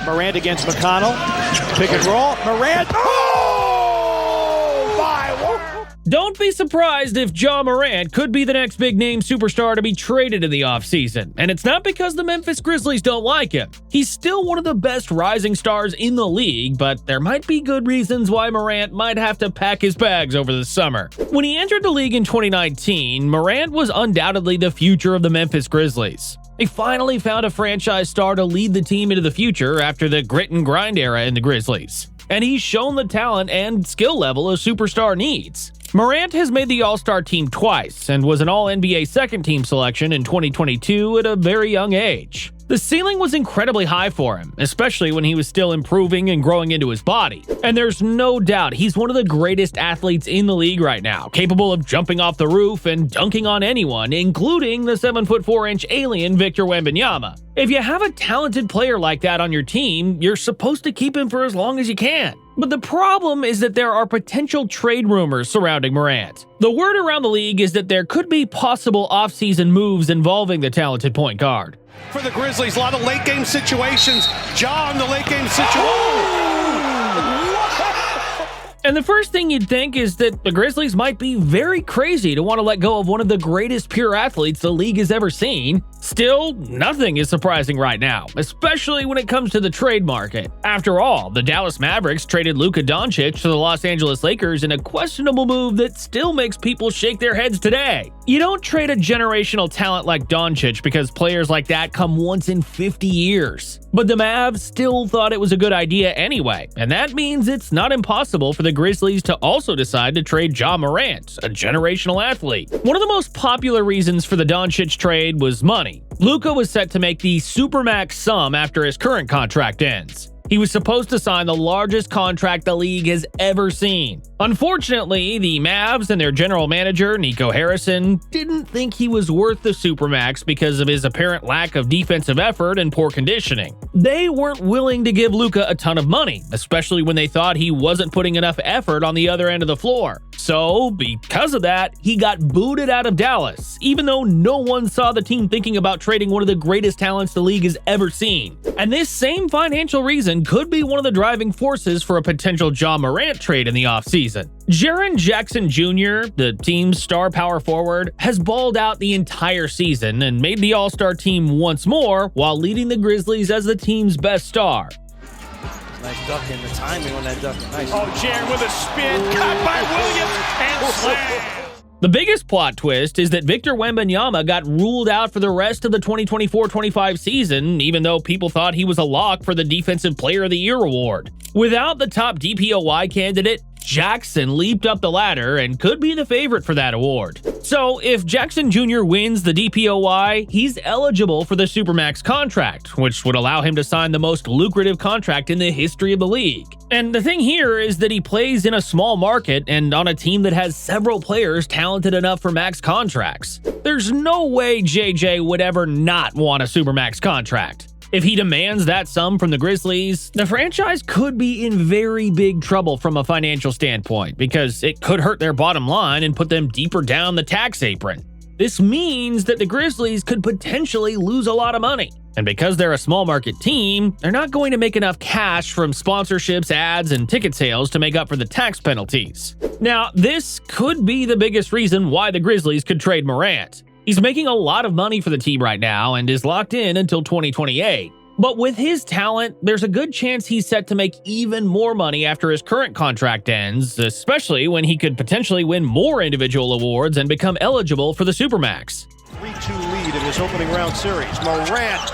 Morant against McConnell. Pick and roll. Morant. Oh! My word! Don't be surprised if Ja Morant could be the next big-name superstar to be traded in the offseason, and it's not because the Memphis Grizzlies don't like him. He's still one of the best rising stars in the league, but there might be good reasons why Morant might have to pack his bags over the summer. When he entered the league in 2019, Morant was undoubtedly the future of the Memphis Grizzlies. They finally found a franchise star to lead the team into the future after the grit and grind era in the Grizzlies, and he's shown the talent and skill level a superstar needs. Morant has made the All-Star team twice and was an All-NBA second-team selection in 2022 at a very young age. The ceiling was incredibly high for him, especially when he was still improving and growing into his body. And there's no doubt he's one of the greatest athletes in the league right now, capable of jumping off the roof and dunking on anyone, including the 7'4" alien Victor Wembanyama. If you have a talented player like that on your team, you're supposed to keep him for as long as you can. But the problem is that there are potential trade rumors surrounding Morant. The word around the league is that there could be possible offseason moves involving the talented point guard. For the Grizzlies, a lot of late-game situations. Ja in the late-game situation. And the first thing you'd think is that the Grizzlies might be very crazy to want to let go of one of the greatest pure athletes the league has ever seen. Still, nothing is surprising right now, especially when it comes to the trade market. After all, the Dallas Mavericks traded Luka Doncic to the Los Angeles Lakers in a questionable move that still makes people shake their heads today. You don't trade a generational talent like Doncic because players like that come once in 50 years. But the Mavs still thought it was a good idea anyway, and that means it's not impossible for the Grizzlies to also decide to trade Ja Morant, a generational athlete. One of the most popular reasons for the Doncic trade was money. Luka was set to make the Supermax sum after his current contract ends. He was supposed to sign the largest contract the league has ever seen. Unfortunately, the Mavs and their general manager, Nico Harrison, didn't think he was worth the Supermax because of his apparent lack of defensive effort and poor conditioning. They weren't willing to give Luka a ton of money, especially when they thought he wasn't putting enough effort on the other end of the floor. So, because of that, he got booted out of Dallas, even though no one saw the team thinking about trading one of the greatest talents the league has ever seen. And this same financial reason could be one of the driving forces for a potential Ja Morant trade in the offseason. Jaren Jackson Jr., the team's star power forward, has balled out the entire season and made the All-Star team once more while leading the Grizzlies as the team's best star. Nice duck in the timing on that duck. Nice. Oh, Jaren with a spin, caught by Williams, and slam. The biggest plot twist is that Victor Wembanyama got ruled out for the rest of the 2024-25 season, even though people thought he was a lock for the Defensive Player of the Year award. Without the top DPOY candidate, Jackson leaped up the ladder and could be the favorite for that award. So if Jackson Jr. wins the DPOY, he's eligible for the Supermax contract, which would allow him to sign the most lucrative contract in the history of the league. And the thing here is that he plays in a small market and on a team that has several players talented enough for max contracts. There's no way JJ would ever not want a Supermax contract. If he demands that sum from the Grizzlies, the franchise could be in very big trouble from a financial standpoint because it could hurt their bottom line and put them deeper down the tax apron. This means that the Grizzlies could potentially lose a lot of money. And because they're a small market team, they're not going to make enough cash from sponsorships, ads, and ticket sales to make up for the tax penalties. Now, this could be the biggest reason why the Grizzlies could trade Morant. He's making a lot of money for the team right now and is locked in until 2028. But with his talent, there's a good chance he's set to make even more money after his current contract ends, especially when he could potentially win more individual awards and become eligible for the Supermax. 3-2 lead in this opening round series. Morant.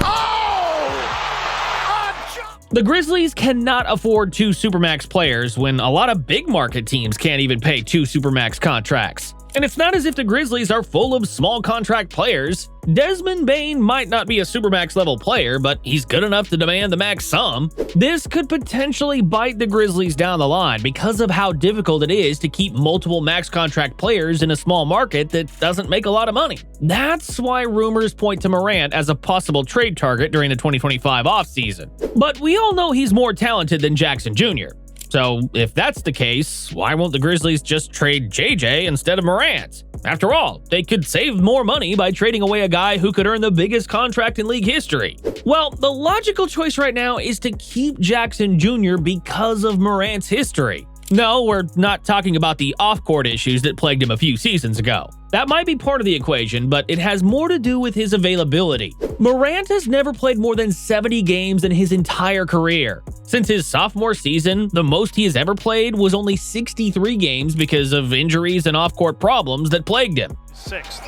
The Grizzlies cannot afford two Supermax players when a lot of big market teams can't even pay two Supermax contracts. And it's not as if the Grizzlies are full of small contract players. Desmond Bane might not be a Supermax level player, but he's good enough to demand the max sum. This could potentially bite the Grizzlies down the line because of how difficult it is to keep multiple max contract players in a small market that doesn't make a lot of money. That's why rumors point to Morant as a possible trade target during the 2025 offseason. But we all know he's more talented than Jackson Jr. So if that's the case, why won't the Grizzlies just trade JJ instead of Morant? After all, they could save more money by trading away a guy who could earn the biggest contract in league history. Well, the logical choice right now is to keep Jackson Jr. because of Morant's history. No, we're not talking about the off-court issues that plagued him a few seasons ago. That might be part of the equation, but it has more to do with his availability. Morant has never played more than 70 games in his entire career. Since his sophomore season, the most he has ever played was only 63 games because of injuries and off-court problems that plagued him. Sixth.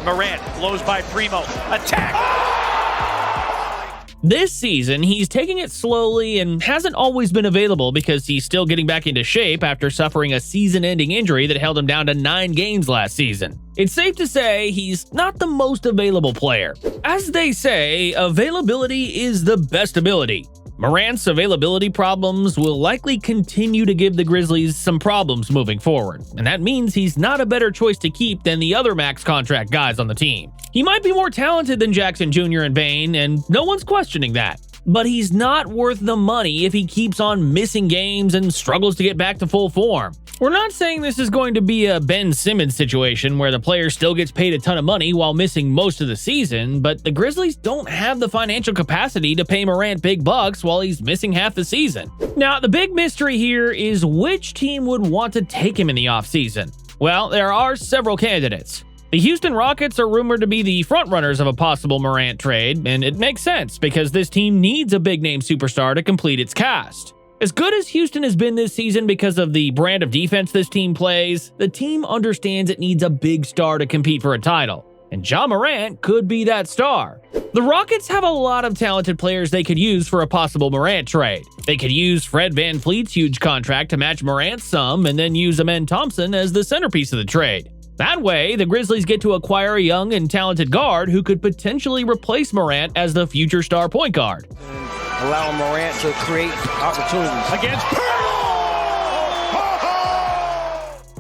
Morant blows by Primo. Attack! This season, he's taking it slowly and hasn't always been available because he's still getting back into shape after suffering a season-ending injury that held him down to 9 games last season. It's safe to say he's not the most available player. As they say, availability is the best ability. Morant's availability problems will likely continue to give the Grizzlies some problems moving forward, and that means he's not a better choice to keep than the other max contract guys on the team. He might be more talented than Jackson Jr. and Bane, and no one's questioning that. But he's not worth the money if he keeps on missing games and struggles to get back to full form. We're not saying this is going to be a Ben Simmons situation where the player still gets paid a ton of money while missing most of the season, but the Grizzlies don't have the financial capacity to pay Morant big bucks while he's missing half the season. Now, the big mystery here is which team would want to take him in the offseason. Well, there are several candidates. The Houston Rockets are rumored to be the frontrunners of a possible Morant trade, and it makes sense because this team needs a big-name superstar to complete its cast. As good as Houston has been this season because of the brand of defense this team plays, the team understands it needs a big star to compete for a title, and Ja Morant could be that star. The Rockets have a lot of talented players they could use for a possible Morant trade. They could use Fred VanVleet's huge contract to match Morant's sum and then use Amen Thompson as the centerpiece of the trade. That way, the Grizzlies get to acquire a young and talented guard who could potentially replace Morant as the future star point guard. Allow Morant to create opportunities. Against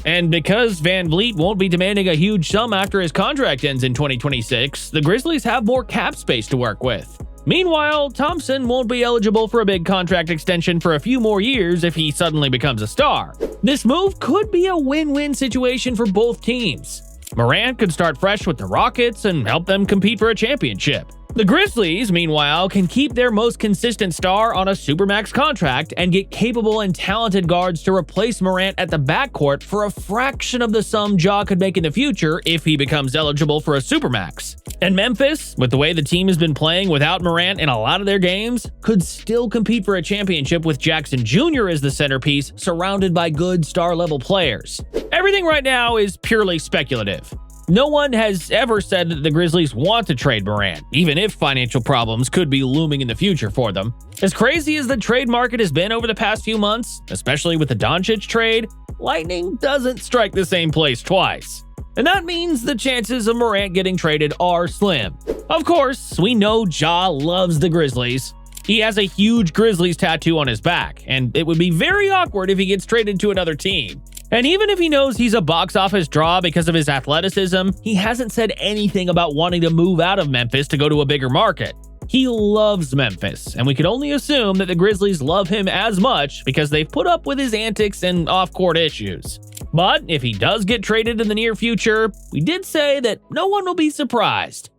And because VanVleet won't be demanding a huge sum after his contract ends in 2026, the Grizzlies have more cap space to work with. Meanwhile, Thompson won't be eligible for a big contract extension for a few more years if he suddenly becomes a star. This move could be a win-win situation for both teams. Morant could start fresh with the Rockets and help them compete for a championship. The Grizzlies, meanwhile, can keep their most consistent star on a supermax contract and get capable and talented guards to replace Morant at the backcourt for a fraction of the sum Ja could make in the future if he becomes eligible for a supermax. And Memphis, with the way the team has been playing without Morant in a lot of their games, could still compete for a championship with Jackson Jr. as the centerpiece, surrounded by good star-level players. Everything right now is purely speculative. No one has ever said that the Grizzlies want to trade Morant, even if financial problems could be looming in the future for them. As crazy as the trade market has been over the past few months, especially with the Doncic trade, lightning doesn't strike the same place twice. And that means the chances of Morant getting traded are slim. Of course, we know Ja loves the Grizzlies. He has a huge Grizzlies tattoo on his back, and it would be very awkward if he gets traded to another team. And even if he knows he's a box office draw because of his athleticism, he hasn't said anything about wanting to move out of Memphis to go to a bigger market. He loves Memphis, and we could only assume that the Grizzlies love him as much because they've put up with his antics and off-court issues. But if he does get traded in the near future, we did say that no one will be surprised.